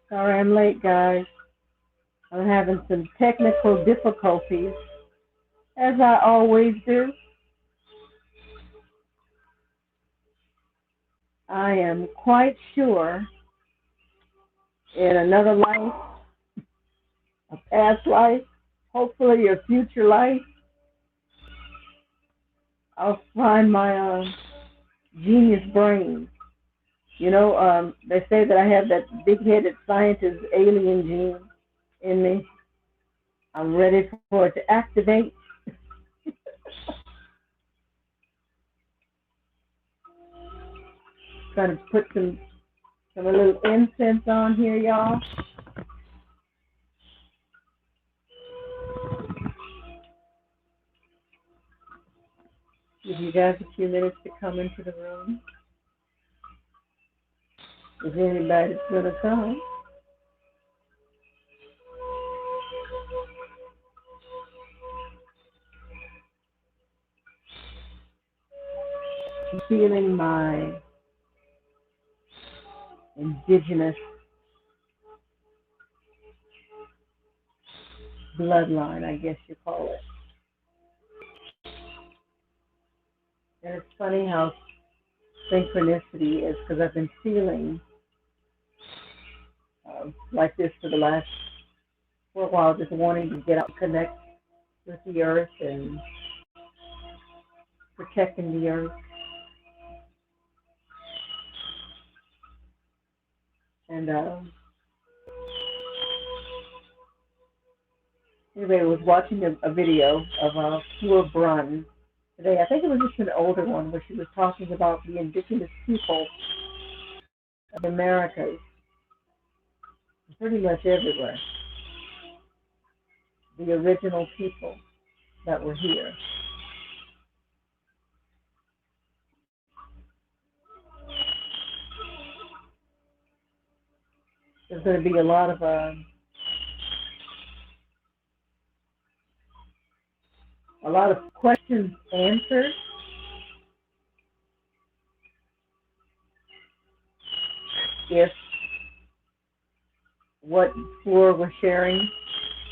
Sorry I'm late, guys. I'm having some technical difficulties, as I always do. I am quite sure in another life, a past life, hopefully a future life, I'll find my genius brain. They say that I have that big-headed scientist alien gene in me. I'm ready for it to activate. Trying to put some a little incense on here, y'all. Give you guys a few minutes to come into the room. If anybody's gonna come. I'm feeling my indigenous bloodline, I guess you call it. And it's funny how synchronicity is, because I've been feeling like this for a while, just wanting to get out and connect with the earth and protecting the earth. And anyway, I was watching a video of Pure Brun today. I think it was just an older one where she was talking about the indigenous people of Americas, pretty much everywhere. The original people that were here. There's going to be a lot of questions answered. If what Flora was sharing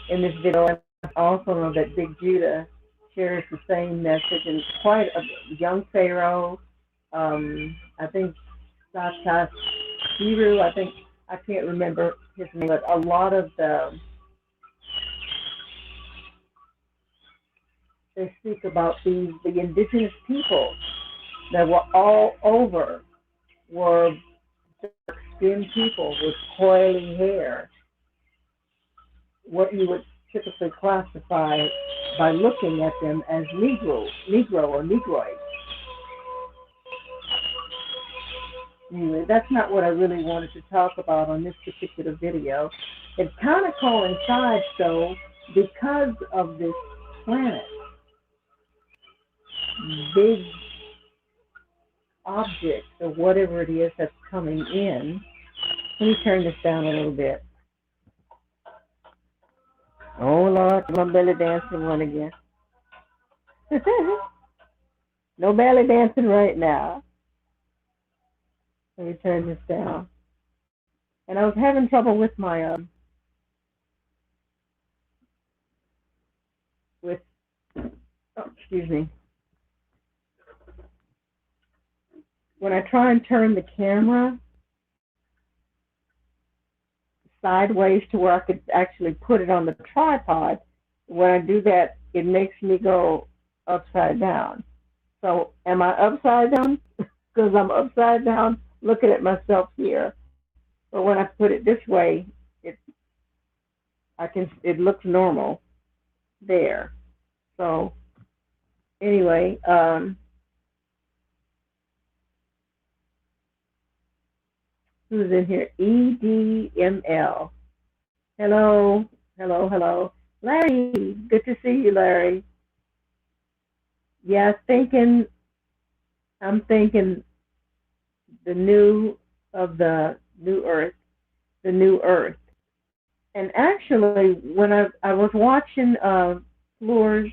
in this video, and also know that Big Judah shares the same message, and quite a young Pharaoh. I think Nibiriu, I can't remember his name, but a lot of they speak about the indigenous people that were all over were dark-skinned people with coily hair, what you would typically classify by looking at them as Negro or Negroid. Anyway, that's not what I really wanted to talk about on this particular video. It kind of coincides, though, because of this planet. Big object or whatever it is that's coming in. Let me turn this down a little bit. Oh, Lord, my belly dancing one again. No belly dancing right now. Let me turn this down. And I was having trouble with my excuse me. When I try and turn the camera sideways to where I could actually put it on the tripod, when I do that, it makes me go upside down. So am I upside down? Because I'm upside down looking at myself here. But when I put it this way, it looks normal there. So anyway, who's in here? EDML. Hello. Larry, good to see you, Larry. Yeah, I'm thinking the new earth. And actually, when I was watching Floor's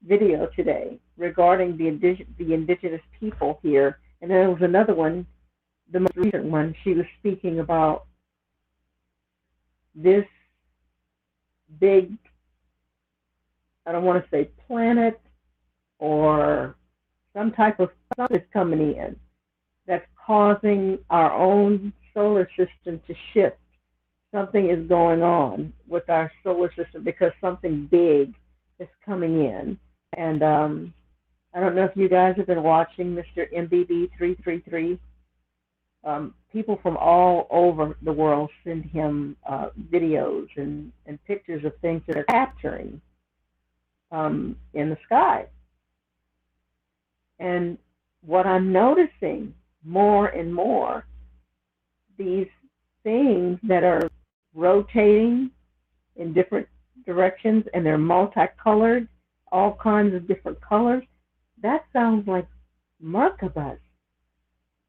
video today regarding the indigenous people here, and there was another one, the most recent one, she was speaking about this big, I don't want to say planet or some type of sun is coming in that's causing our own solar system to shift. Something is going on with our solar system because something big is coming in. And I don't know if you guys have been watching Mr. MBB 333. People from all over the world send him videos and pictures of things that are capturing in the sky. And what I'm noticing more and more, these things that are rotating in different directions and they're multicolored, all kinds of different colors, that sounds like Merkabahs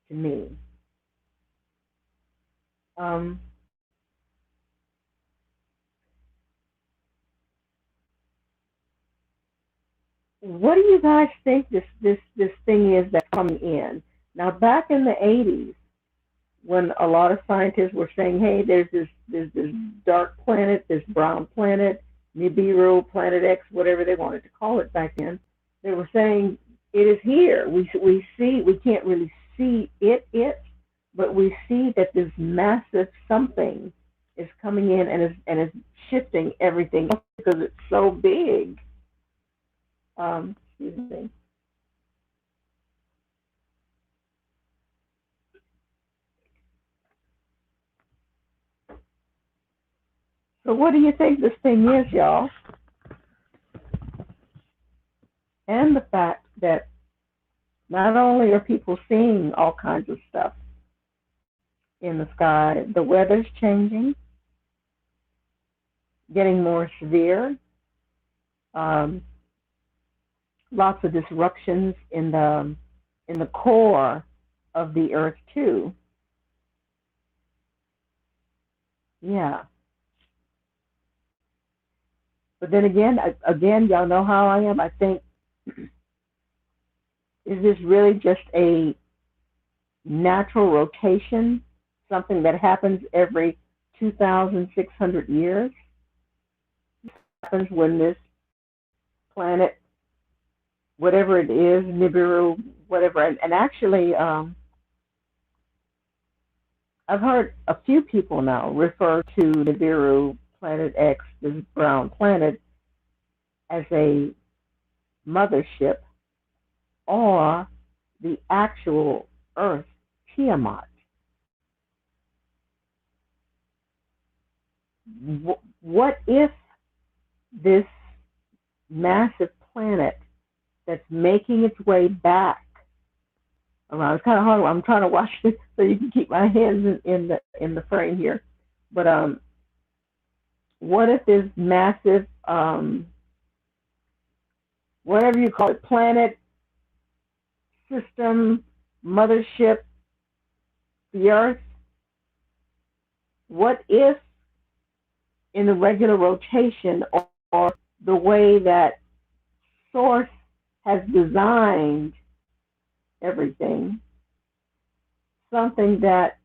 to me. What do you guys think this thing is that's coming in? Now, back in the 80s, when a lot of scientists were saying, "Hey, there's this dark planet, this brown planet, Nibiriu, Planet X, whatever they wanted to call it back then," they were saying it is here. We can't really see it, but we see that this massive something is coming in and is shifting everything because it's so big. Excuse me. So what do you think this thing is, y'all? And the fact that not only are people seeing all kinds of stuff in the sky, the weather's changing, getting more severe, um, lots of disruptions in the core of the Earth too. Yeah. But then again, y'all know how I am. I think, is this really just a natural rotation, something that happens every 2,600 years? It happens when this planet, whatever it is, Nibiru, whatever, and actually, I've heard a few people now refer to Nibiru, Planet X, this brown planet, as a mothership or the actual Earth, Tiamat. What if this massive planet that's making its way back around? It's kind of hard. I'm trying to watch this so you can keep my hands in the frame here. But what if this massive, whatever you call it, planet, system, mothership, the Earth, what if in the regular rotation or the way that Source has designed everything, something that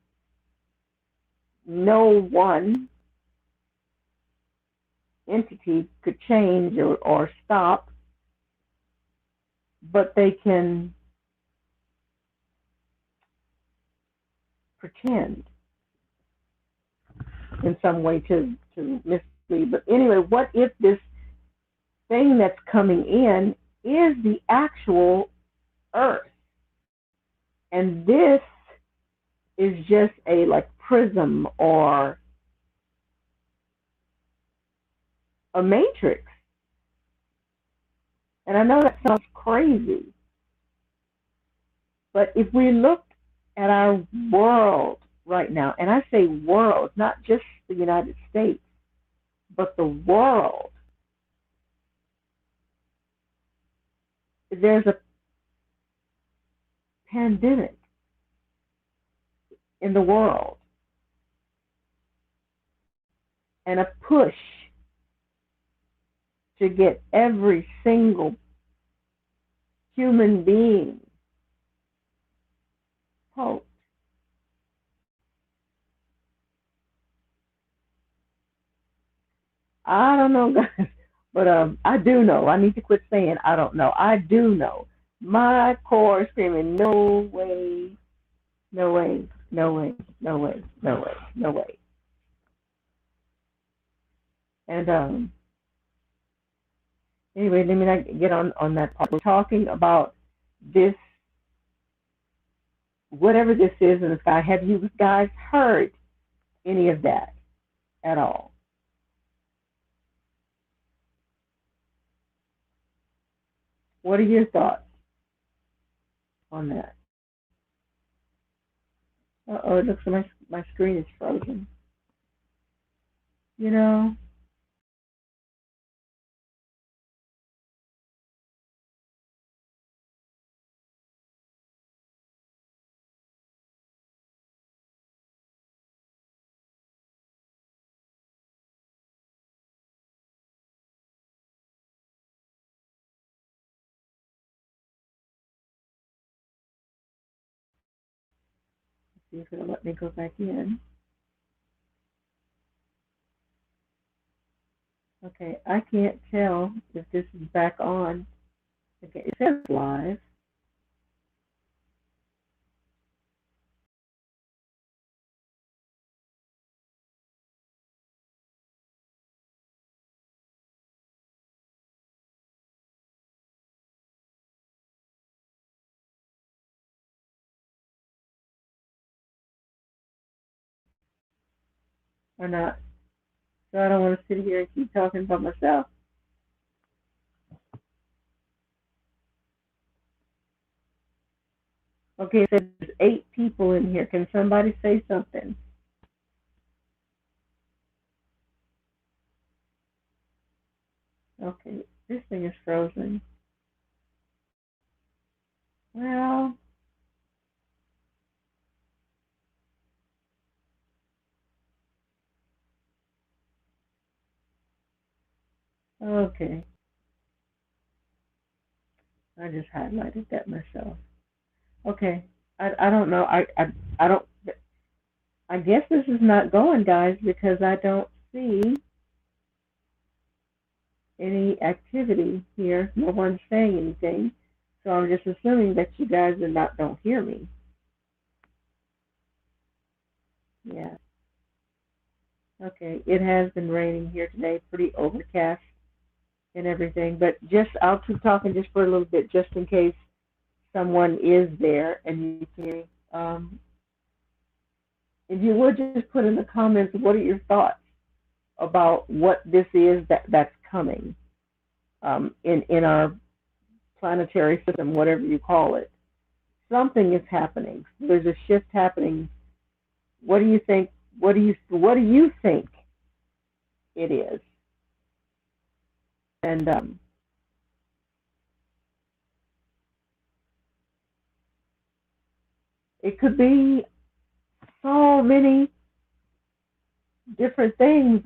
no one entity could change or stop, but they can pretend in some way to mislead. But anyway, what if this thing that's coming in is the actual Earth? And this is just a like prism or a matrix. And I know that sounds crazy, but if we look at our world right now, and I say world, not just the United States, but the world, there's a pandemic in the world and a push to get every single human being poked. I don't know, guys, but I do know. I need to quit saying I don't know. I do know. My core is screaming, no way, no way, no way, no way, no way, no way. And anyway, let me not get on that part. We're talking about this, whatever this is in the sky. Have you guys heard any of that at all? What are your thoughts on that? Oh, it looks like my screen is frozen. You know, let's see if it'll let me go back in. Okay, I can't tell if this is back on. Okay, it says live. Or not. So I don't want to sit here and keep talking about myself. Okay, it says there's 8 people in here. Can somebody say something? Okay, this thing is frozen. Well, okay. I just highlighted that myself. Okay. I don't know. I don't. I guess this is not going, guys, because I don't see any activity here. No one's saying anything. So I'm just assuming that you guys don't hear me. Yeah. Okay. It has been raining here today, pretty overcast and everything. But just I'll keep talking just for a little bit, just in case someone is there and you can. If you would just put in the comments, what are your thoughts about what this is that's coming in our planetary system, whatever you call it? Something is happening. There's a shift happening. What do you think? What do you think it is? And it could be so many different things.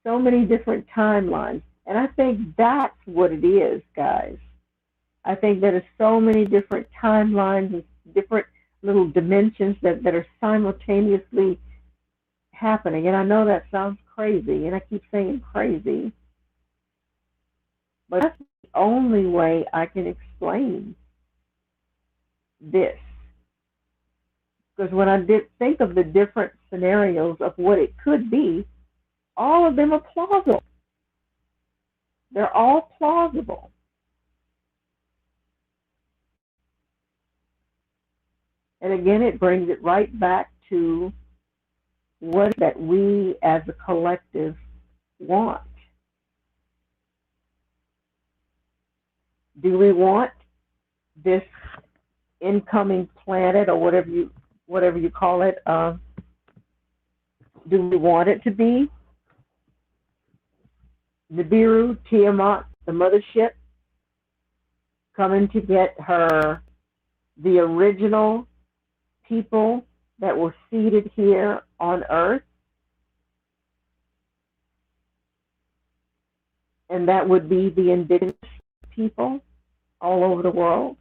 So many different timelines. And I think that's what it is, guys. I think there are so many different timelines and different little dimensions that are simultaneously happening. And I know that sounds crazy, and I keep saying crazy, but that's the only way I can explain this. Because when I did think of the different scenarios of what it could be, all of them are plausible. They're all plausible. And again, it brings it right back to what that we as a collective want. Do we want this incoming planet, or whatever you call it? Do we want it to be Nibiriu, Tiamat, the mothership, coming to get the original people that were seated here on Earth? And that would be the indigenous people all over the world.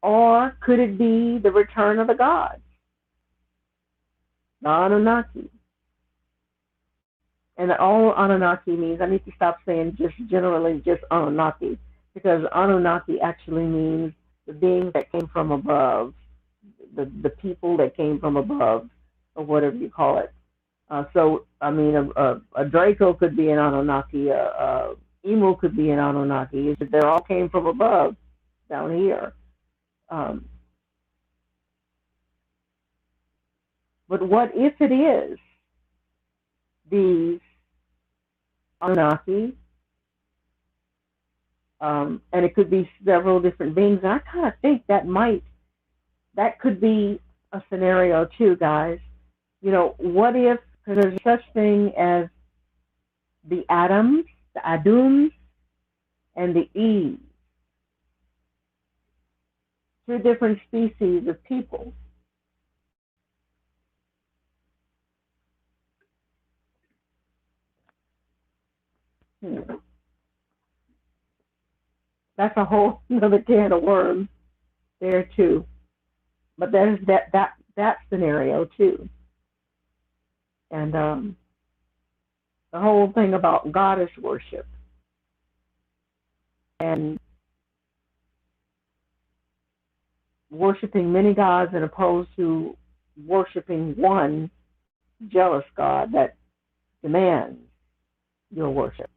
Or could it be the return of the gods, the Anunnaki? And all Anunnaki means, I need to stop saying just generally just Anunnaki, because Anunnaki actually means the beings that came from above, the people that came from above, or whatever you call it. So, I mean, a Draco could be an Anunnaki, Emu could be an Anunnaki. They all came from above down here. Um, but what if it is these Anunnaki, and it could be several different beings? And I kind of think that could be a scenario too, guys. You know, what if, because there's such thing as the atoms, the Adams, and the Eves, two different species of people. That's a whole another can of worms there too. But there's that scenario too. And the whole thing about goddess worship and worshiping many gods as opposed to worshiping one jealous God that demands your worship.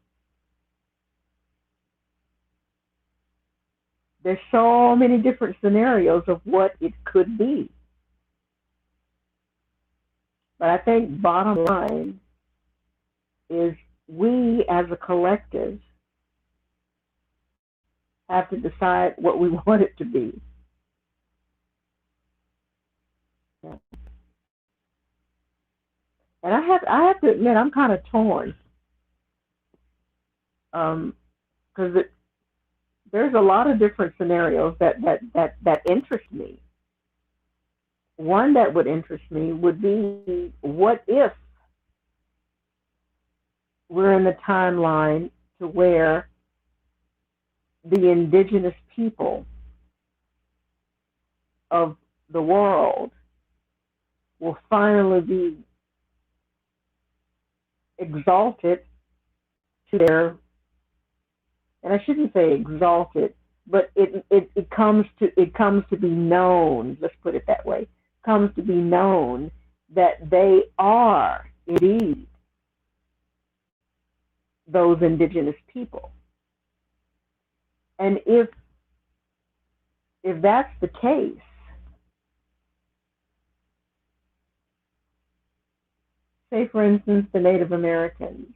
There's so many different scenarios of what it could be. But I think bottom line is we as a collective have to decide what we want it to be. Yeah. And I have to admit, I'm kind of torn, because there's a lot of different scenarios that interest me. One that would interest me would be, what if we're in the timeline to where the indigenous people of the world will finally be exalted to their, and I shouldn't say exalted, but it comes to be known, let's put it that way, comes to be known that they are indeed those indigenous people. And if that's the case, say for instance the Native Americans,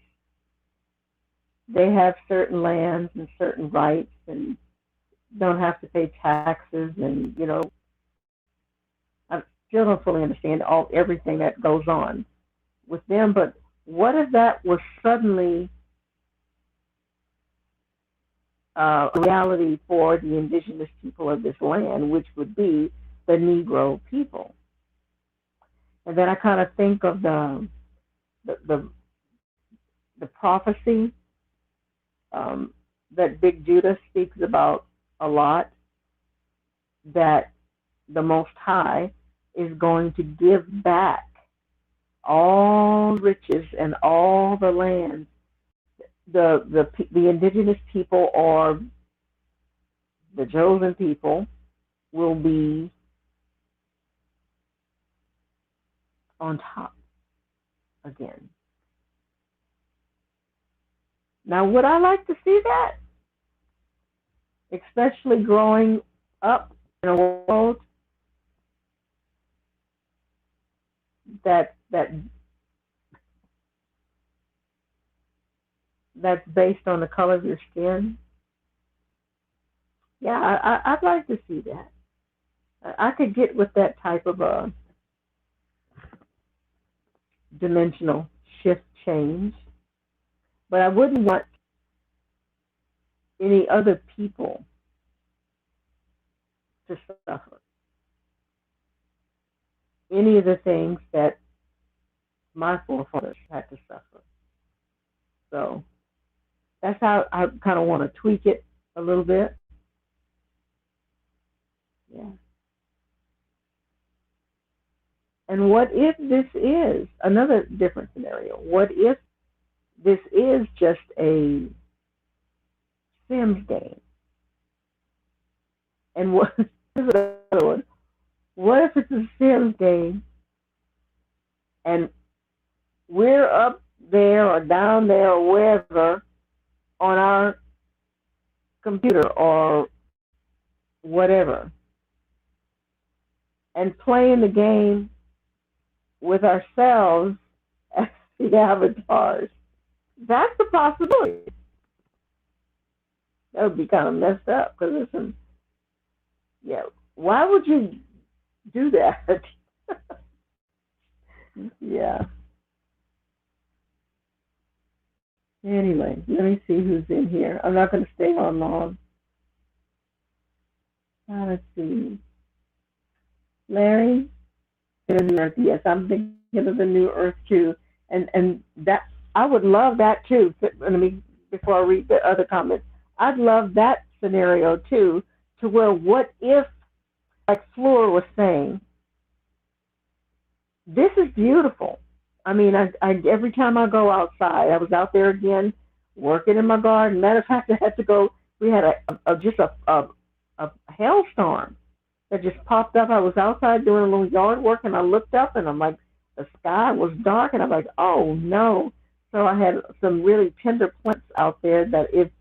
they have certain lands and certain rights and don't have to pay taxes, and you know, I still don't fully understand everything that goes on with them. But what if that was suddenly reality for the indigenous people of this land, which would be the Negro people? And then I kind of think of the prophecy that Big Judah speaks about a lot, that the Most High is going to give back all riches and all the land. The indigenous people, or the chosen people, will be on top again. Now, would I like to see that? Especially growing up in a world that's based on the color of your skin. Yeah, I'd like to see that. I could get with that type of a dimensional shift change, but I wouldn't want any other people to suffer any of the things that my forefathers had to suffer. So that's how I kind of want to tweak it a little bit. Yeah. And what if this is another different scenario? What if this is just a Sims game? And what is another one? What if it's a Sims game and we're up there or down there or wherever on our computer or whatever and playing the game with ourselves as the avatars? That's a possibility. That would be kind of messed up because listen, yeah, why would you do that? Yeah. Anyway, let me see who's in here. I'm not going to stay on long. Let's see. Larry, New Earth. Yes, I'm thinking of the New Earth too, and that I would love that too. Let me before I read the other comments. I'd love that scenario too, to where what if, like Fleur was saying, this is beautiful. I mean, I every time I go outside, I was out there again working in my garden. Matter of fact, I had to go. We had just a hailstorm that just popped up. I was outside doing a little yard work, and I looked up, and I'm like, the sky was dark, and I'm like, oh no. So I had some really tender plants out there that if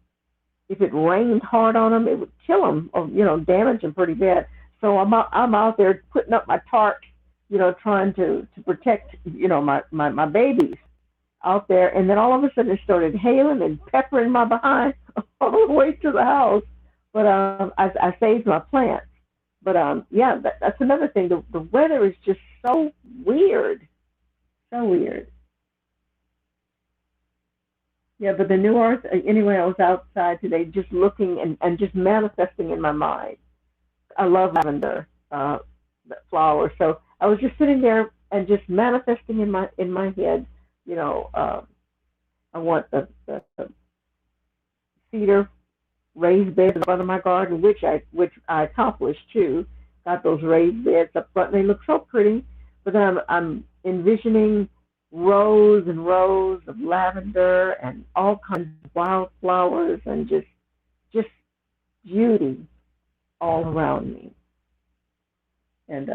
it rained hard on them, it would kill them or damage them pretty bad. So I'm out there putting up my tarp, trying to protect my babies out there, and then all of a sudden it started hailing and peppering my behind all the way to the house. But I saved my plants. But yeah, that's another thing. The weather is just so weird, so weird. Yeah, but the New Earth. Anyway, I was outside today, just looking and just manifesting in my mind. I love lavender, flower. So I was just sitting there and just manifesting in my head. I want the cedar raised beds in front of my garden, which I accomplished too. Got those raised beds up front, and they look so pretty. But then I'm envisioning rows and rows of lavender and all kinds of wildflowers and just beauty all around me. And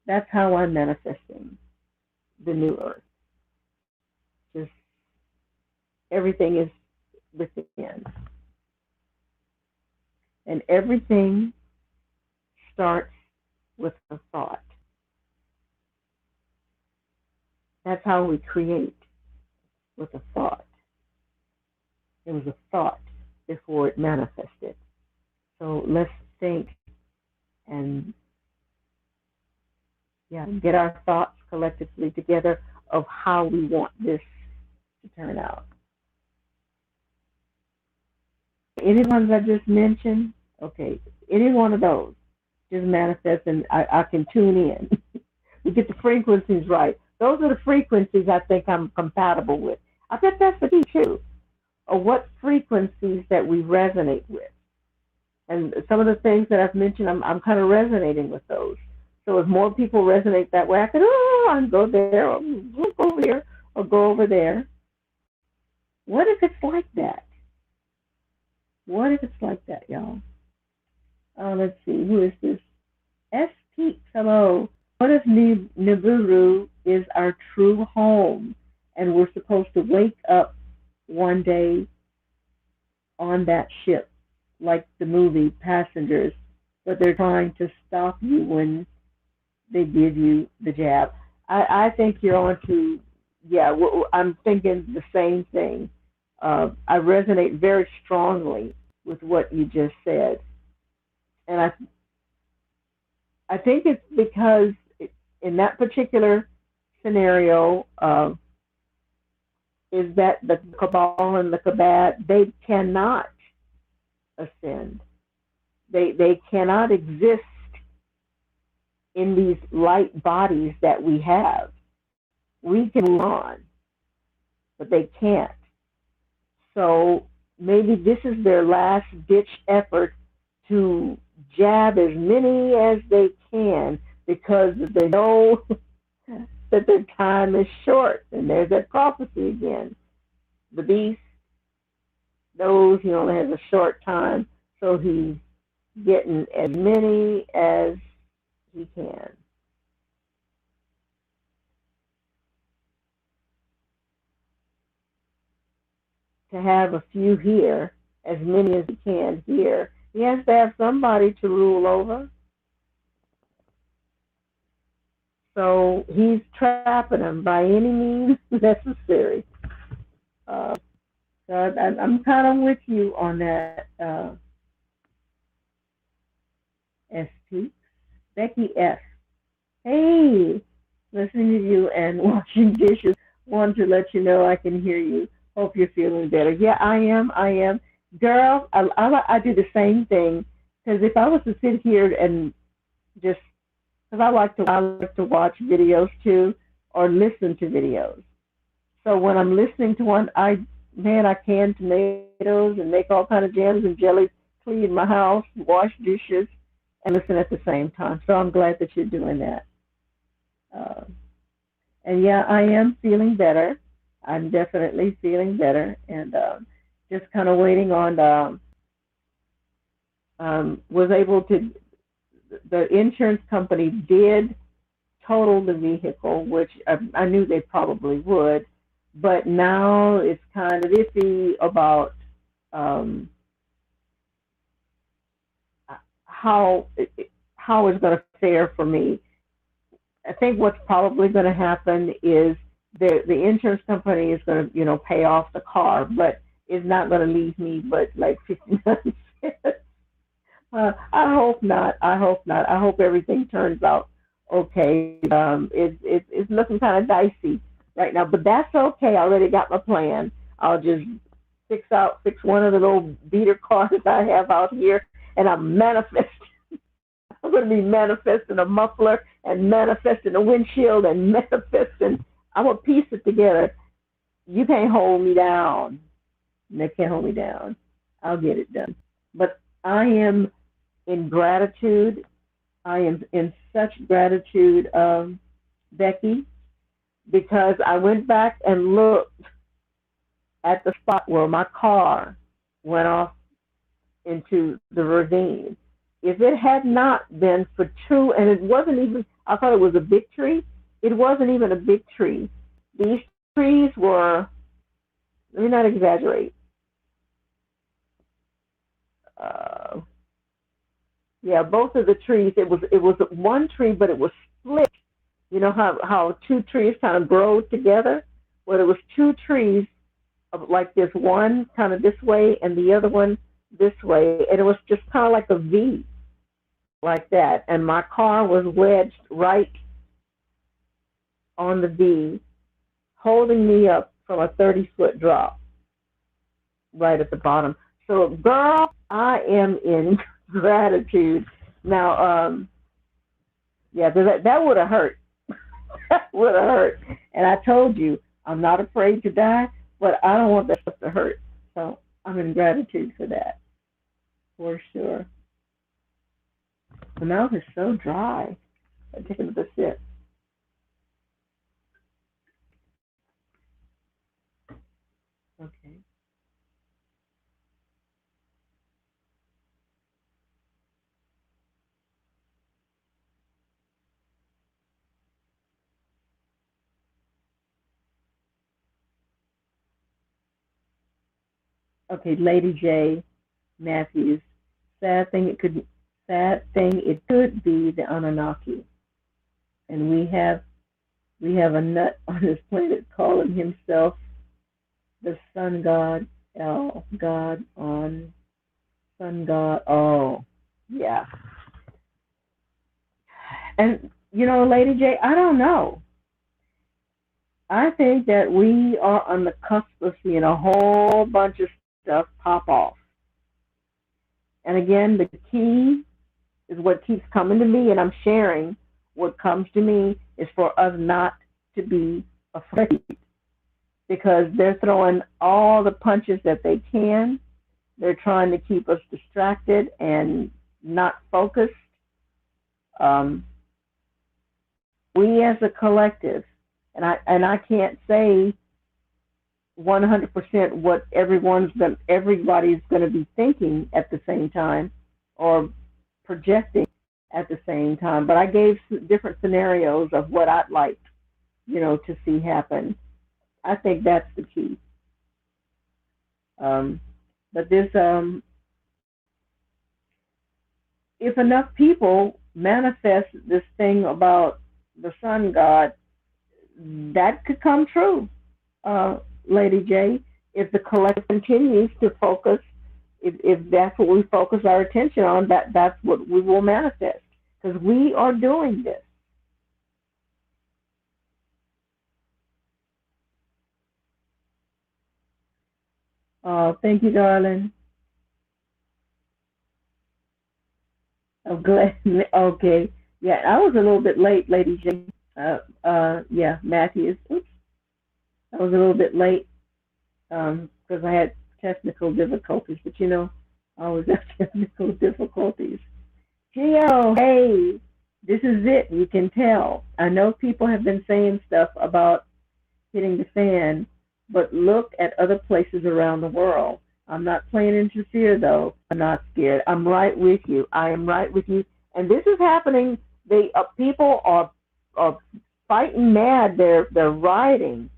that's how I'm manifesting the new earth. Just everything is within. And everything starts with a thought. That's how we create, with a thought. It was a thought before it manifested. So let's think and get our thoughts collectively together of how we want this to turn out. Any ones I just mentioned, okay, any one of those just manifest and I can tune in. We get the frequencies right. Those are the frequencies I think I'm compatible with. I bet that's the key too, or what frequencies that we resonate with. And some of the things that I've mentioned, I'm kind of resonating with those. So if more people resonate that way, I can go there, or go over here, or go over there. What if it's like that? What if it's like that, y'all? Let's see, who is this? S. Peaks, hello. What if Nibiriu is our true home, and we're supposed to wake up one day on that ship, like the movie Passengers, but they're trying to stop you when they give you the jab? I think you're on to, I'm thinking the same thing. I resonate very strongly with what you just said. And I think it's because in that particular scenario, is that the cabal and the kabad, they cannot ascend. They cannot exist in these light bodies that we have. We can move on, but they can't. So maybe this is their last ditch effort to jab as many as they can because they know that their time is short. And there's that prophecy again. The beast knows he only has a short time, so he's getting as many as he can. To have a few here, as many as he can here, he has to have somebody to rule over. So he's trapping them by any means necessary. So I'm kind of with you on that, SP. Becky S. Hey, listening to you and washing dishes. Wanted to let you know I can hear you. Hope you're feeling better. Yeah, I am. Girl, I do the same thing. Because if I was to sit here and just, because I like to watch videos too, or listen to videos. So when I'm listening to one, I can tomatoes and make all kind of jams and jellies, clean my house, wash dishes, and listen at the same time. So I'm glad that you're doing that. And yeah, I am feeling better. I'm definitely feeling better, and just kind of waiting on. Was able to. The insurance company did total the vehicle, which I knew they probably would, but now it's kind of iffy about how it's going to fare for me. I think what's probably going to happen is the insurance company is going to pay off the car, but it's not going to leave me but like 59 cents. I hope not. I hope everything turns out okay. It's looking kind of dicey right now, but that's okay. I already got my plan. I'll just fix one of the little beater cars I have out here, and I'm manifesting. I'm going to be manifesting a muffler and manifesting a windshield and manifesting. I'm going to piece it together. You can't hold me down. They can't hold me down. I'll get it done. But I am in gratitude. I am in such gratitude, Becky, because I went back and looked at the spot where my car went off into the ravine. If it had not been for two, and it wasn't even, I thought it was a big tree. It wasn't even a big tree. These trees were, let me not exaggerate. Yeah, both of the trees, it was one tree, but it was split. You know how two trees kind of grow together? Well, it was two trees like this, one kind of this way and the other one this way. And it was just kind of like a V like that. And my car was wedged right on the V, holding me up from a 30-foot drop right at the bottom. So, girl, I am in gratitude. Now, yeah, that would have hurt. That would have hurt. And I told you, I'm not afraid to die, but I don't want that stuff to hurt. So I'm in gratitude for that, for sure. The mouth is so dry. I'm taking another sip. Okay. Okay, Lady J Matthews. Sad thing it could be the Anunnaki, and we have a nut on this planet calling himself the Sun God, God on Sun God. Oh, yeah. And Lady J, I don't know. I think that we are on the cusp of seeing a whole bunch of stuff pop off. And again, the key is what keeps coming to me, and I'm sharing what comes to me is for us not to be afraid, because they're throwing all the punches that they can, They're trying to keep us distracted and not focused. Um, we as a collective, and I can't say 100% what everybody's going to be thinking at the same time or projecting at the same time. But I gave different scenarios of what I'd like, to see happen. I think that's the key. Um, but if enough people manifest this thing about the sun god, that could come true, uh, Lady J, if the collective continues to focus, if that's what we focus our attention on, that's what we will manifest. Because we are doing this. Thank you, darling. I'm glad. Okay. Yeah, I was a little bit late, Lady J. Yeah, Matthews. Oops, I was a little bit late because I had technical difficulties, but I always have technical difficulties. Gio, hey, this is it. You can tell. I know people have been saying stuff about hitting the fan, but look at other places around the world. I'm not playing into fear, though. I'm not scared. I'm right with you. I am right with you. And this is happening. People are fighting mad. They're rioting.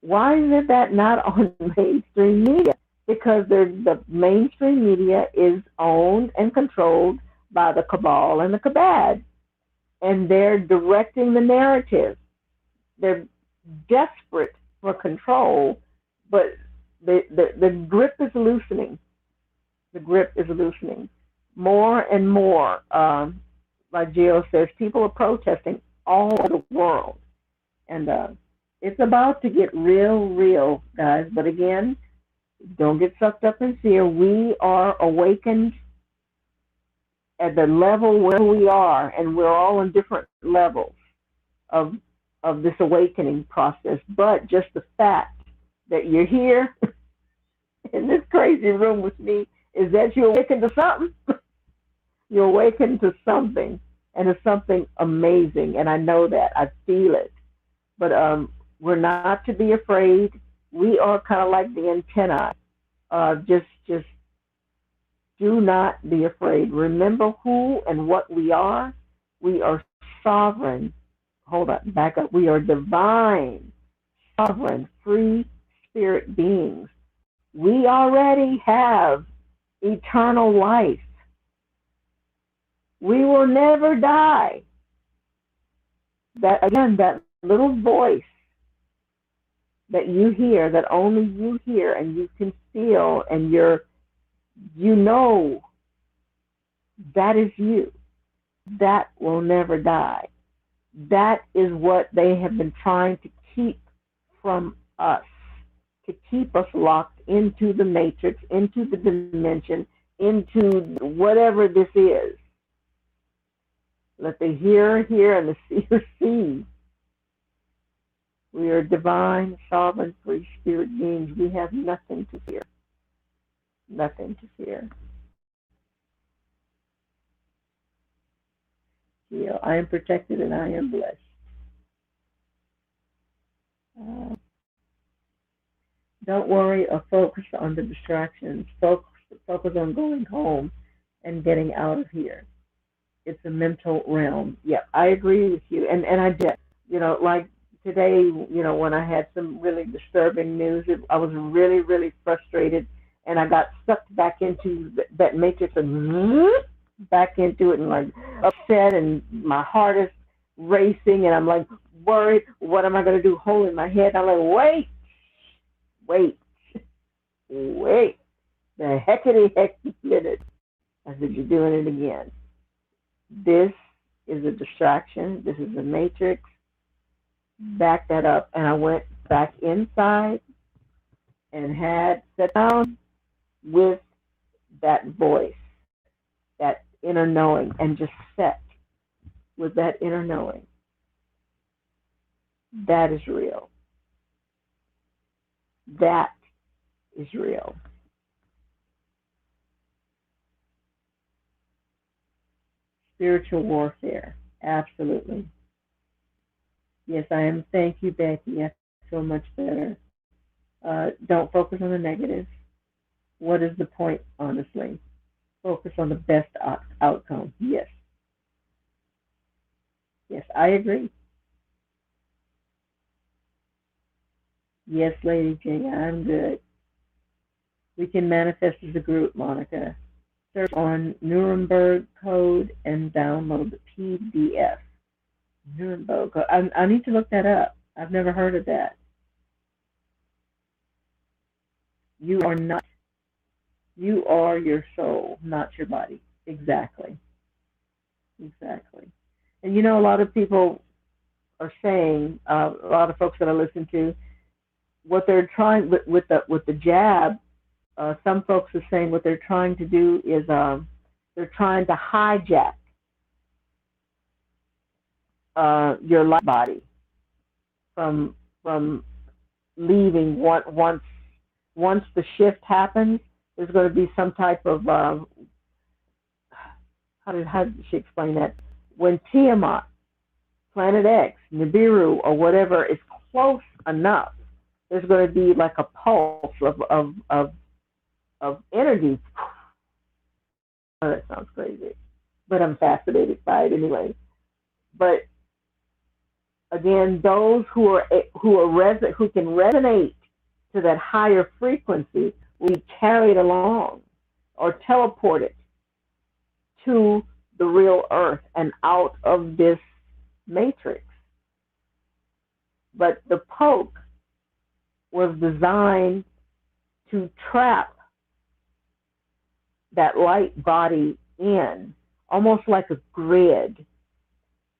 Why is that not on mainstream media? Because the mainstream media is owned and controlled by the cabal and the kabad, and they're directing the narrative. They're desperate for control, but the grip is loosening. The grip is loosening more and more. Like Gio says, people are protesting all over the world, and it's about to get real, real, guys. But again, don't get sucked up in fear. We are awakened at the level where we are, and we're all in different levels of this awakening process. But just the fact that you're here in this crazy room with me is that you're awakened to something. You're awakened to something, and it's something amazing. And I know that. I feel it. But we're not to be afraid. We are kind of like the antennae. Just do not be afraid. Remember who and what we are. We are sovereign. Hold on, back up. We are divine, sovereign, free spirit beings. We already have eternal life. We will never die. That again, that little voice that you hear, that only you hear, and you can feel, and you know that is you. That will never die. That is what they have been trying to keep from us, to keep us locked into the matrix, into the dimension, into whatever this is. Let the hearer hear and the seer see. We are divine, sovereign, free spirit beings. We have nothing to fear. Nothing to fear. I am protected and I am blessed. Don't worry or focus on the distractions. Focus on going home and getting out of here. It's a mental realm. Yeah, I agree with you. And I did. Like today, when I had some really disturbing news, I was really, really frustrated, and I got sucked back into that matrix and back into it, and like upset, and my heart is racing, and I'm like worried. What am I going to do? Holding my head. I'm like, wait. The heckity heck minute. I said, you're doing it again. This is a distraction. This is a matrix. Back that up. And I went back inside and had sat down with that voice, that inner knowing, and just sat with that inner knowing. That is real. That is real. Spiritual warfare. Absolutely. Yes, I am. Thank you, Becky. I feel much better. Don't focus on the negative. What is the point, honestly? Focus on the best outcome. Yes, yes, I agree. Yes, Lady J, I'm good. We can manifest as a group, Monica. Search on Nuremberg Code and download the PDF. Nuremberg Code. I need to look that up. I've never heard of that. You are not. You are your soul, not your body. Exactly. Exactly. And you know, a lot of people are saying, a lot of folks that I listen to, what they're trying with the jab. Some folks are saying what they're trying to do is they're trying to hijack your life body from leaving. Once the shift happens, there's going to be some type of how did she explain that? When Tiamat, Planet X, Nibiru, or whatever is close enough, there's going to be like a pulse of energy. Oh, that sounds crazy, but I'm fascinated by it anyway. But again, those who can resonate to that higher frequency will be carried along or teleported to the real earth and out of this matrix. But the poke was designed to trap that light body in, almost like a grid.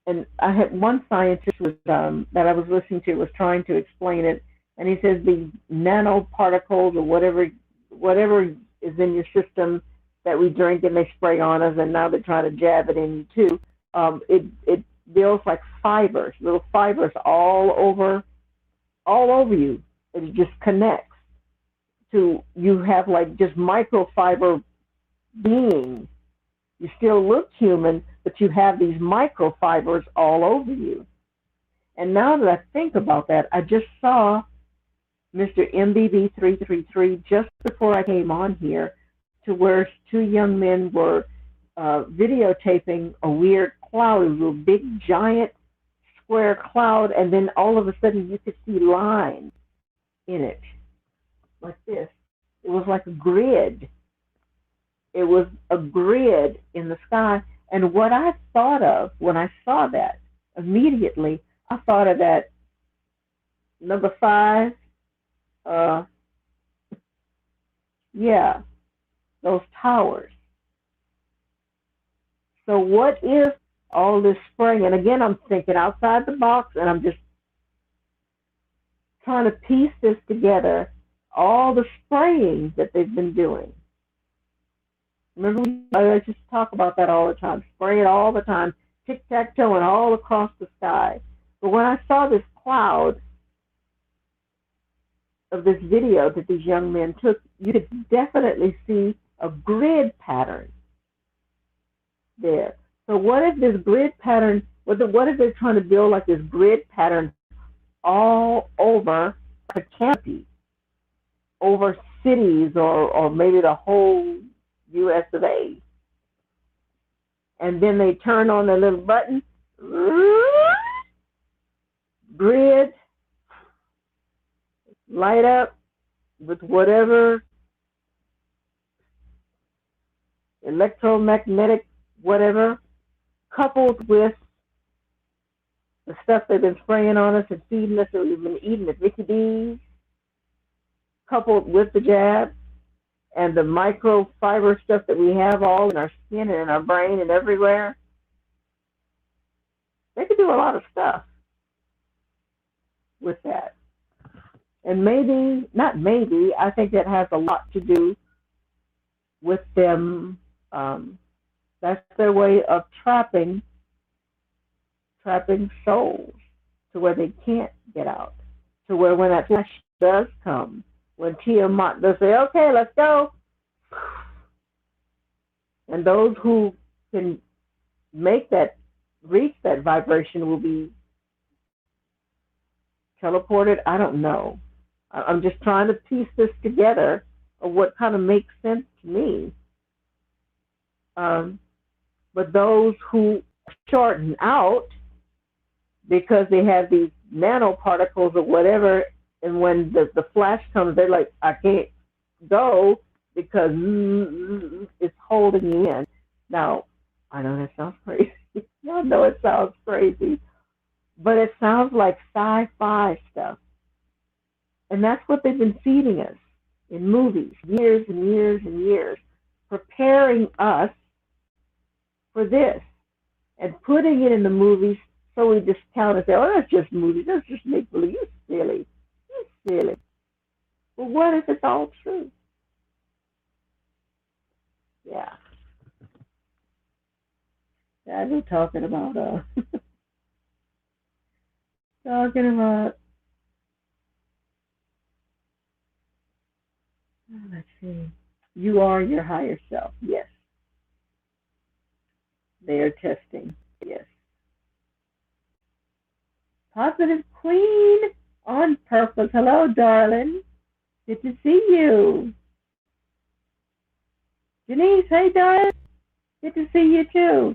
And I had one scientist that I was listening to was trying to explain it, and he says the nanoparticles or whatever is in your system that we drink and they spray on us, and now they're trying to jab it in you too. It builds like fibers, little fibers all over you. It just connects to, you have like just microfiber being. You still look human, but you have these microfibers all over you. And now that I think about that, I just saw Mr. MBB333 just before I came on here, to where two young men were videotaping a weird cloud. It was a big, giant, square cloud, and then all of a sudden you could see lines in it, like this. It was like a grid. It was a grid in the sky. And what I thought of when I saw that, immediately, I thought of that number 5, yeah, those towers. So what if all this spraying, and again, I'm thinking outside the box, and I'm just trying to piece this together, all the spraying that they've been doing. Remember, I just talk about that all the time, spray it all the time, tic-tac-toeing all across the sky. But when I saw this cloud of this video that these young men took, you could definitely see a grid pattern there. So what if this grid pattern, what if they're trying to build like this grid pattern all over a canopy, over cities, or maybe the whole US of A. And then they turn on the little button, grid, light up with whatever electromagnetic whatever, coupled with the stuff they've been spraying on us and feeding us that we've been eating, the Mickey D's, coupled with the jab and the microfiber stuff that we have all in our skin and in our brain and everywhere. They could do a lot of stuff with that. And maybe, not maybe, I think that has a lot to do with them. That's their way of trapping souls to where they can't get out. To where when that flash does come, when Tiamat does say, okay, let's go. And those who can make that, reach that vibration will be teleported. I don't know. I'm just trying to piece this together of what kind of makes sense to me. Um, but those who shorten out because they have these nanoparticles or whatever, and when the flash comes, they're like, I can't go because it's holding you in. Now, I know that sounds crazy. I know it sounds crazy, but it sounds like sci-fi stuff. And that's what they've been feeding us in movies, years and years and years, preparing us for this and putting it in the movies so we discount and say, oh, that's just movies, that's just make believe. You're silly. You're silly. But what if it's all true? Yeah. I've been talking about talking about let's see. You are your higher self. Yes. They are testing. Yes. Positive Queen on purpose. Hello, darling. Good to see you. Denise, hey, darling. Good to see you, too.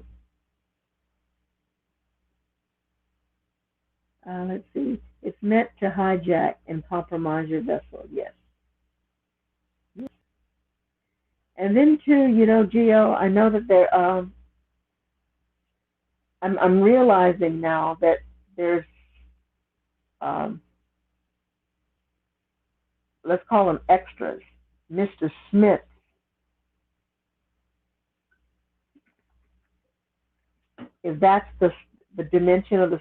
Let's see. It's meant to hijack and compromise your vessel. Yes. And then, too, Gio, I know that there, I'm realizing now that there's, um, let's call them extras. Mr. Smith, if that's the dimension of the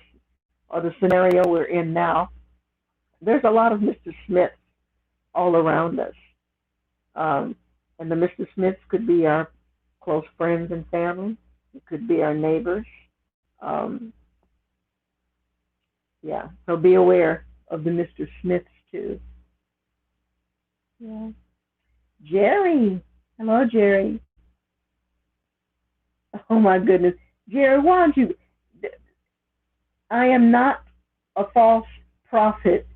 scenario we're in now, there's a lot of Mr. Smiths all around us. And the Mr. Smiths could be our close friends and family. It could be our neighbors. Um, yeah, so be aware of the Mr. Smiths too. Yeah. Jerry. Hello, Jerry. Oh my goodness. Jerry, why don't you? I am not a false prophet,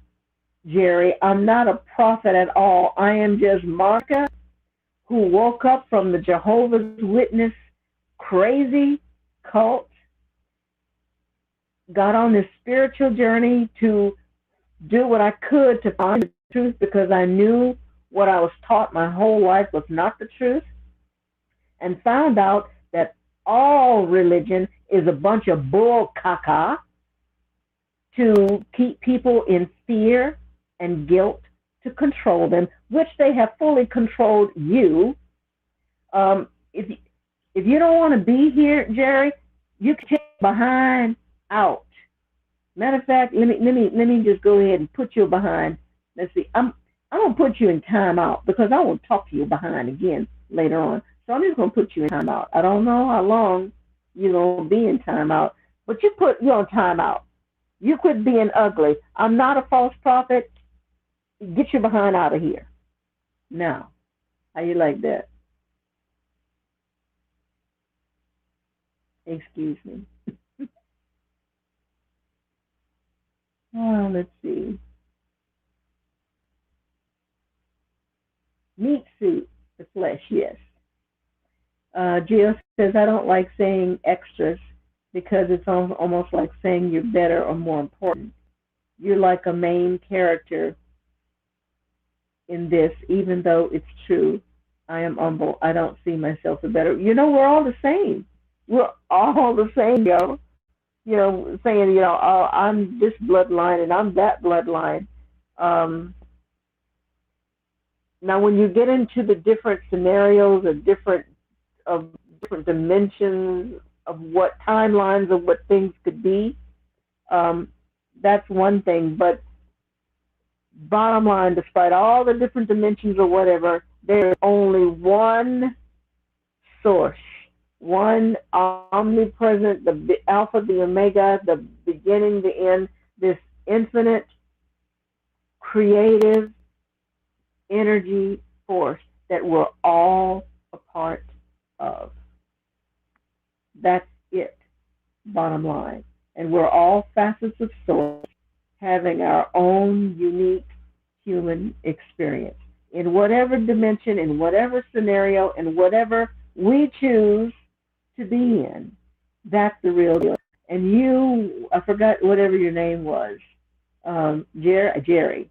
Jerry. I'm not a prophet at all. I am just Marka who woke up from the Jehovah's Witness crazy cult, got on this spiritual journey to do what I could to find the truth because I knew what I was taught my whole life was not the truth, and found out that all religion is a bunch of bull caca to keep people in fear and guilt to control them, which they have fully controlled you. If you don't want to be here, Jerry, you can take behind out. Matter of fact, let me just go ahead and put you behind. Let's see, I'm gonna put you in timeout because I won't talk to you behind again later on. So I'm just gonna put you in timeout. I don't know how long you're gonna be in timeout, but you're on timeout. You quit being ugly. I'm not a false prophet. Get your behind out of here. Now, how you like that? Excuse me. Oh, let's see. Meat suit, the flesh, yes. Gio says, I don't like saying extras because it's almost like saying you're better or more important. You're like a main character in this, even though it's true. I am humble. I don't see myself as better. We're all the same. We're all the same, yo. Saying, oh, I'm this bloodline and I'm that bloodline. Now, when you get into the different scenarios of different dimensions of what timelines of what things could be, that's one thing. But bottom line, despite all the different dimensions or whatever, there's only one source, one omnipresent, the Alpha, the Omega, the beginning, the end, this infinite, creative energy force that we're all a part of. That's it. bottom line. And we're all facets of source having our own unique human experience in whatever dimension, in whatever scenario, in whatever we choose to be in. That's the real deal. And you, I forgot whatever your name was, Jerry,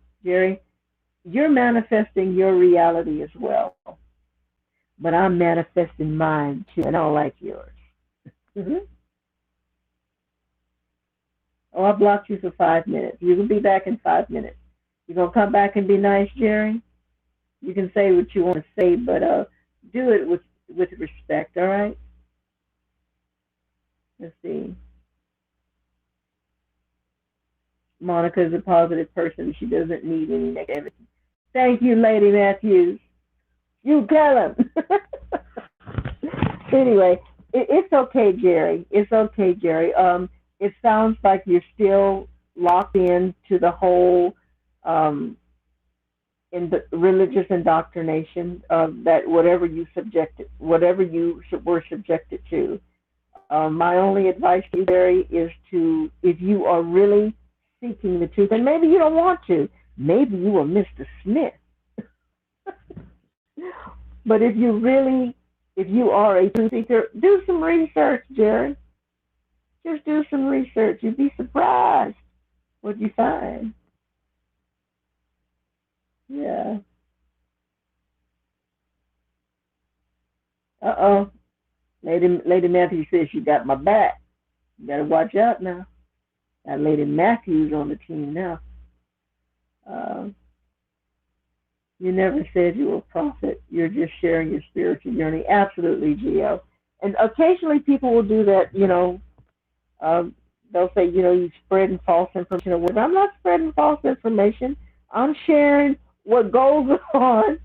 you're manifesting your reality as well. But I'm manifesting mine too, and I don't like yours. Mm-hmm. Oh, I blocked you for 5 minutes. You will be back in 5 minutes. You gonna come back and be nice, Jerry? You can say what you want to say, but do it with respect. All right? Let's see. Monica is a positive person. She doesn't need any negativity. Thank you, Lady Matthews. You tell him. Anyway, it's okay, Jerry. It's okay, Jerry. It sounds like you're still locked into the whole in the religious indoctrination that whatever you were subjected to. My only advice to you, Jerry, is to, if you are really seeking the truth, and maybe you don't want to, maybe you are Mr. Smith. But if you are a truth seeker, do some research, Jerry. Just do some research. You'd be surprised what you find. Yeah. Uh-oh. Lady Matthews says she got my back. You got to watch out now. Got Lady Matthews on the team now. Uh, you never said you were a prophet. You're just sharing your spiritual journey. Absolutely, Gio. And occasionally people will do that, they'll say, you're spreading false information or whatever. I'm not spreading false information. I'm sharing what goes on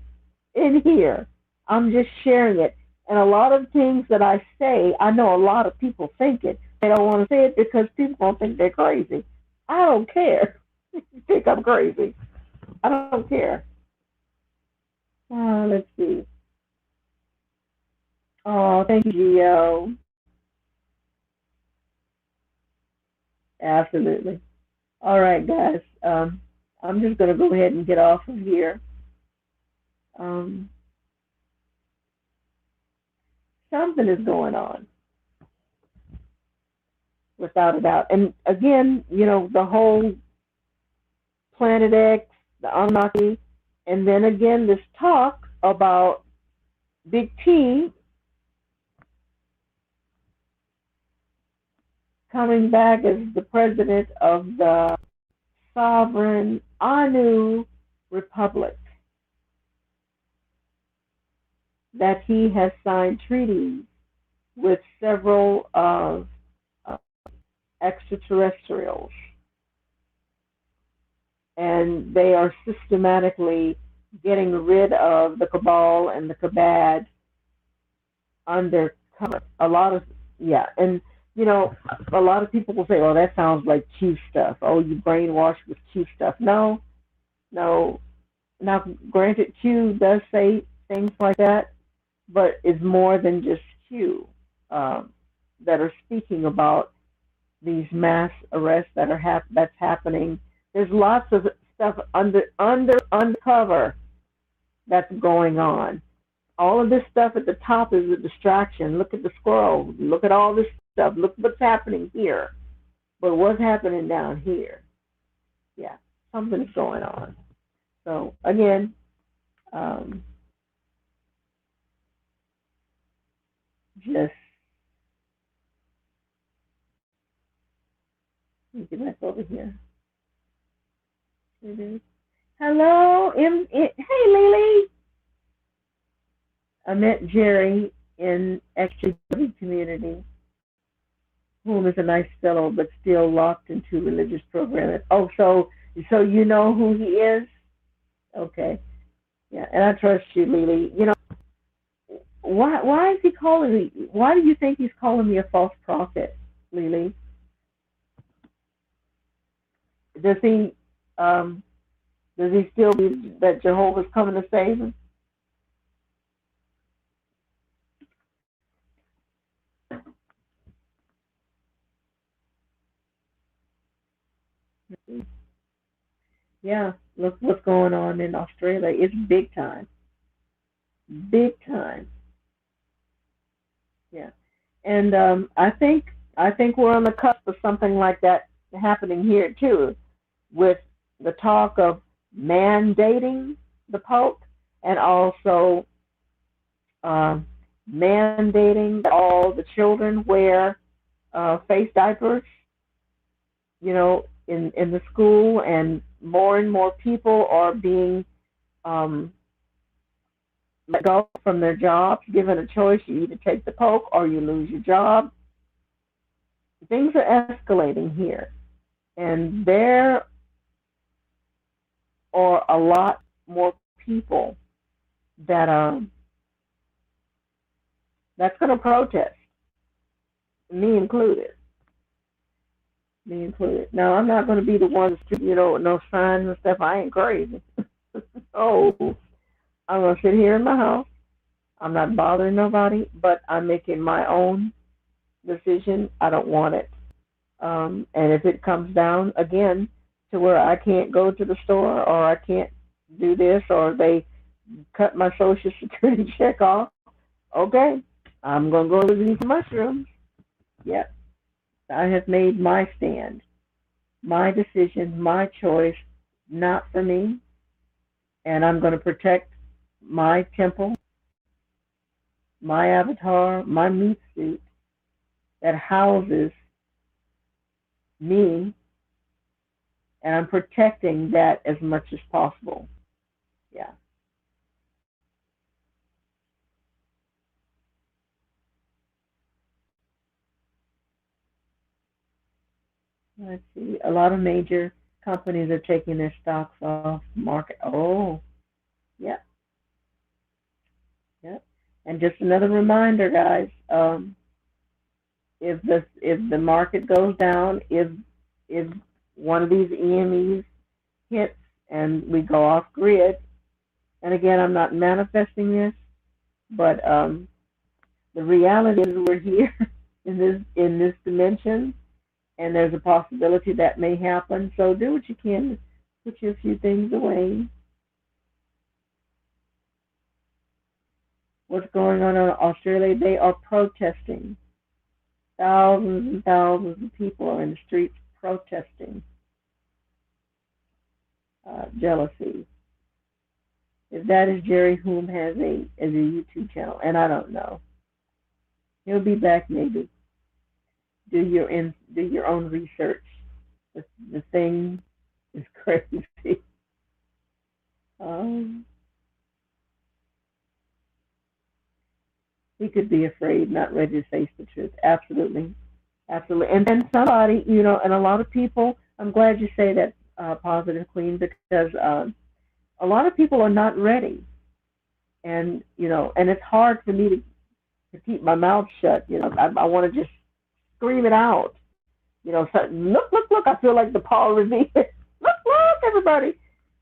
in here. I'm just sharing it. And a lot of things that I say, I know a lot of people think it. They don't want to say it because people don't think they're crazy. I don't care. You think I'm crazy. I don't care. Let's see. Oh, thank you, Gio. Absolutely. All right, guys. I'm just going to go ahead and get off of here. Something is going on, without a doubt. And again, the whole Planet X, the Anunnaki, and then again, this talk about Big T coming back as the president of the sovereign Anu Republic, that he has signed treaties with several of extraterrestrials, and they are systematically getting rid of the cabal and the kabad undercover. And a lot of people will say, "Oh, that sounds like Q stuff. Oh, you brainwashed with Q stuff." No. Now, granted, Q does say things like that, but it's more than just Q that are speaking about these mass arrests that's happening. There's lots of stuff undercover that's going on. All of this stuff at the top is a distraction. Look at the squirrel. Look at all this stuff. Look what's happening here. But what's happening down here? Yeah, something's going on. So again, just let me get back over here. Hello, hey Lily. I met Jerry in XGW community, whom is a nice fellow, but still locked into religious programming. Oh, so you know who he is? Okay, yeah, and I trust you, Lily. Why is he calling me? Why do you think he's calling me a false prophet, Lily? Does he still believe that Jehovah's coming to save him? Yeah, look what's going on in Australia. It's big time, big time. Yeah, and I think we're on the cusp of something like that happening here too, with the talk of mandating the Pope, and also uh, mandating that all the children wear face diapers, in the school, and more people are being um, let go from their jobs, given a choice. You either take the poke or you lose your job. Things are escalating here, and there are a lot more people that that's going to protest, me included. Me included. Now, I'm not going to be the one to, with no signs and stuff. I ain't crazy. Oh, I'm going to sit here in my house. I'm not bothering nobody, but I'm making my own decision. I don't want it. And if it comes down again to where I can't go to the store, or I can't do this, or they cut my social security check off, okay, I'm going to go to these mushrooms. Yep, I have made my stand, my decision, my choice, not for me. And I'm going to protect my temple, my avatar, my meat suit that houses me, and I'm protecting that as much as possible. Yeah. Let's see. A lot of major companies are taking their stocks off market. Oh, yeah, yeah. And just another reminder, guys. If the market goes down, if one of these EMEs hits and we go off grid, and again, I'm not manifesting this, but the reality is we're here in this dimension, and there's a possibility that may happen. So do what you can to put you a few things away. What's going on in Australia? They are protesting. Thousands and thousands of people are in the streets protesting jealousy. If that is Jerry, whom has a YouTube channel, and I don't know, he'll be back maybe. Do your own research. The thing is crazy. Um, he could be afraid, not ready to face the truth. Absolutely, absolutely. And then somebody, and a lot of people. I'm glad you say that, positive queen, because a lot of people are not ready, and it's hard for me to keep my mouth shut. I want to just scream it out. So, look! I feel like the Paul Revere. Look, everybody.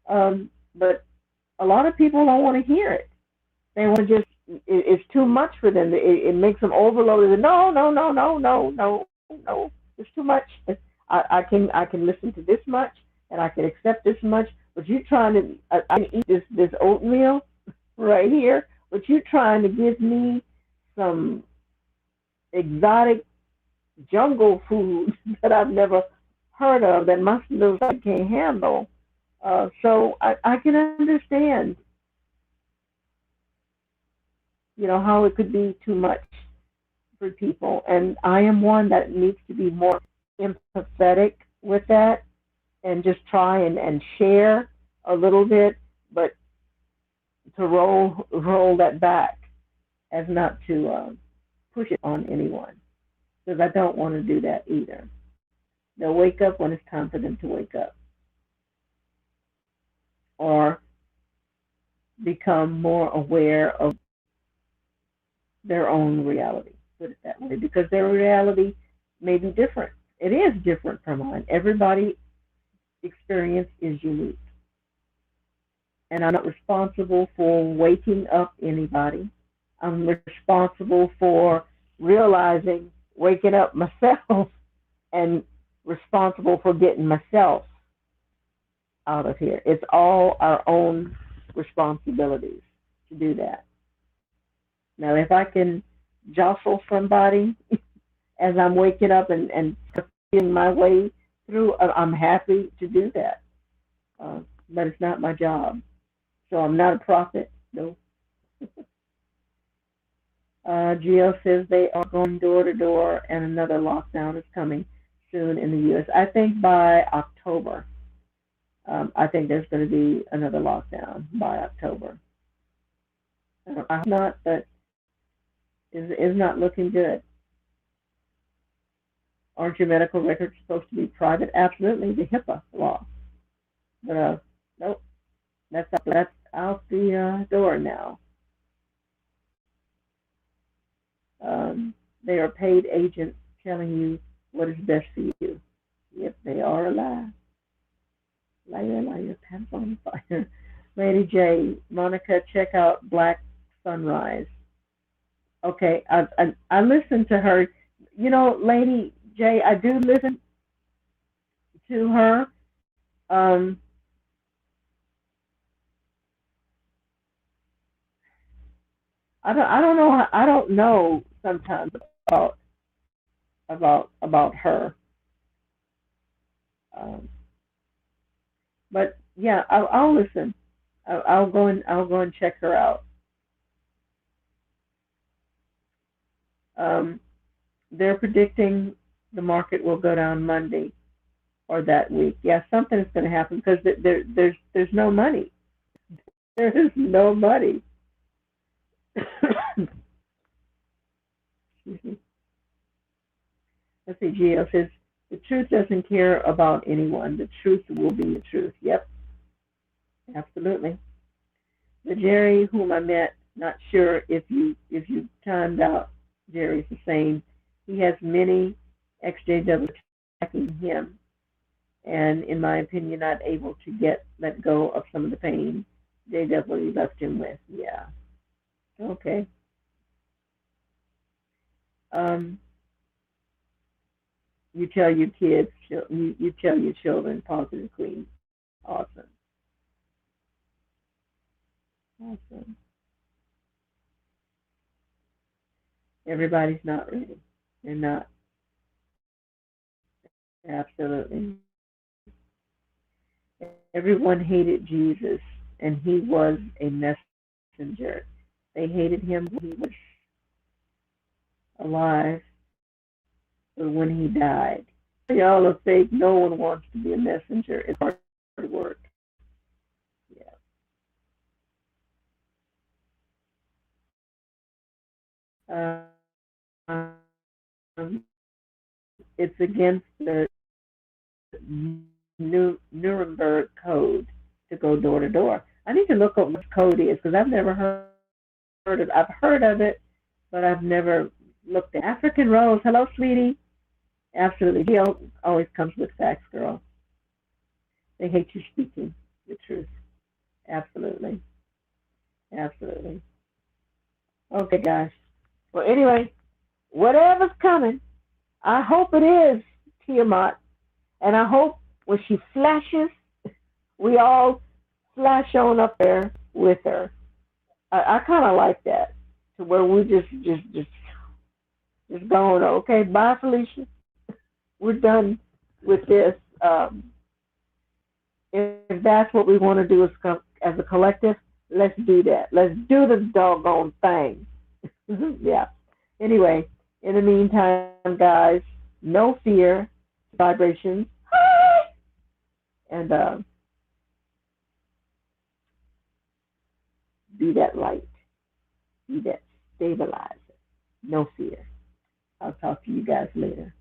But a lot of people don't want to hear it. They want to just. It's too much for them. It makes them overloaded. No, no, no, no, no, no, no. It's too much. I can listen to this much, and I can accept this much. But you trying to I can eat this oatmeal right here. But you trying to give me some exotic jungle food that I've never heard of, that my little stomach can't handle. So I can understand, how it could be too much for people. And I am one that needs to be more empathetic with that, and just try and share a little bit, but to roll that back, as not to push it on anyone, because I don't want to do that either. They'll wake up when it's time for them to wake up, or become more aware of their own reality, put it that way, because their reality may be different. It is different from mine. Everybody's experience is unique. And I'm not responsible for waking up anybody. I'm responsible for realizing, waking up myself, and responsible for getting myself out of here. It's all our own responsibilities to do that. Now, if I can jostle somebody as I'm waking up and feeling my way through, I'm happy to do that. But it's not my job. So I'm not a prophet. No. Gio says they are going door to door and another lockdown is coming soon in the U.S. I think by October. I think there's going to be another lockdown by October. I hope not, but is not looking good. Aren't your medical records supposed to be private? Absolutely, the HIPAA law. But nope, that's out the door now. They are paid agents telling you what is best for you. Yep, they are a lie. Liar, pants on fire. Lady J, Monica, check out Black Sunrise. Okay, I listened to her. You know, Lady J, I do listen to her. Um, I don't know. I don't know sometimes about about her. Um, but yeah, I'll listen. I'll go and check her out. Um, they're predicting the market will go down Monday or that week. Yeah, something is going to happen because there's no money. There is no money. Let's see. Gio says the truth doesn't care about anyone. The truth will be the truth. Yep, absolutely. The Jerry whom I met, not sure if you timed out Jerry's the same. He has many XJW attacking him, and in my opinion, not able to let go of some of the pain JW left him with. Yeah. Okay. Um, you tell your kids, you tell your children, positive queen. Awesome. Awesome. Everybody's not ready. They're not. Absolutely. Everyone hated Jesus, and he was a messenger. They hated him when he was alive, but when he died, y'all are fake. No one wants to be a messenger. It's hard work. Yeah. Um, it's against the Nuremberg Code to go door to door. I need to look up what code is because I've never heard of. I've heard of it, but I've never looked at African Rose. Hello, sweetie. Absolutely. He always comes with facts, girl. They hate you speaking the truth. Absolutely. Absolutely. Okay, guys. Well, anyway, whatever's coming, I hope it is Tiamat. And I hope when she flashes, we all flash on up there with her. I kind of like that, to where we just going. Okay, bye, Felicia. We're done with this. If that's what we want to do as a collective, let's do that. Let's do the doggone thing. Yeah. Anyway, in the meantime, guys, no fear, vibrations, and be that light, be that stabilizer. No fear. I'll talk to you guys later.